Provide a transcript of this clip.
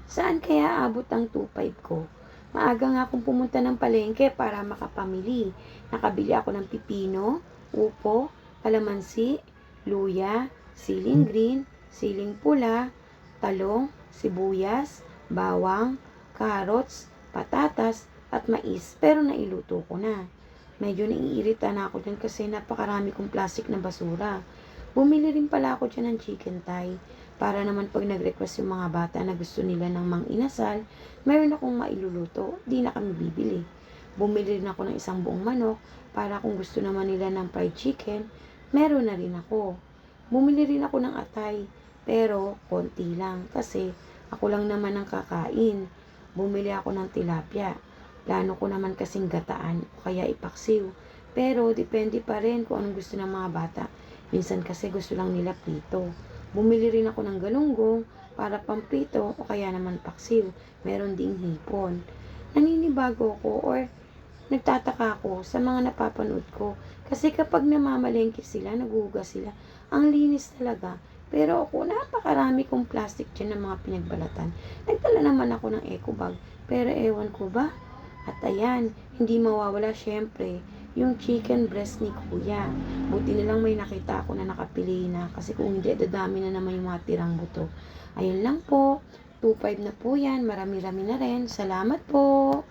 Saan kaya abot ang 2.5 ko? Maaga nga akong pumunta ng palengke para makapamili. Nakabili ako ng pipino, upo, kalamansi, luya, siling green, siling pula, talong, sibuyas, bawang, carrots, patatas, at mais, pero nailuto ko na. Medyo naiirita na ako dyan kasi napakarami kong plastic na basura. Bumili rin pala ako dyan ng chicken thigh para naman pag nag-request yung mga bata na gusto nila ng mang-inasal, meron akong mailuluto, di na kami bibili. Bumili rin ako ng isang buong manok para kung gusto naman nila ng fried chicken, meron na rin ako. Bumili rin ako ng atay, pero konti lang kasi ako lang naman ang kakain. Bumili ako ng tilapia. Plano ko naman kasing gataan o kaya ipaksiw. Pero depende pa rin kung anong gusto ng mga bata. Minsan kasi gusto lang nila prito. Bumili rin ako ng galunggong para pamprito o kaya naman paksiw. Meron ding hipon. Naninibago ko or nagtataka ako sa mga napapanood ko. Kasi kapag namamalengke sila, naguhugas sila, ang linis talaga. Pero ako, napakarami kong plastic dyan ng mga pinagbalatan. Nagdala naman ako ng eco bag. Pero ewan ko ba? At ayan, hindi mawawala syempre yung chicken breast ni kuya. Buti na lang may nakita ako na nakapili na kasi kung hindi, dadami na naman yung mga tirang buto. Ayun lang po, 2.5 na po yan. Marami-rami na rin. Salamat po.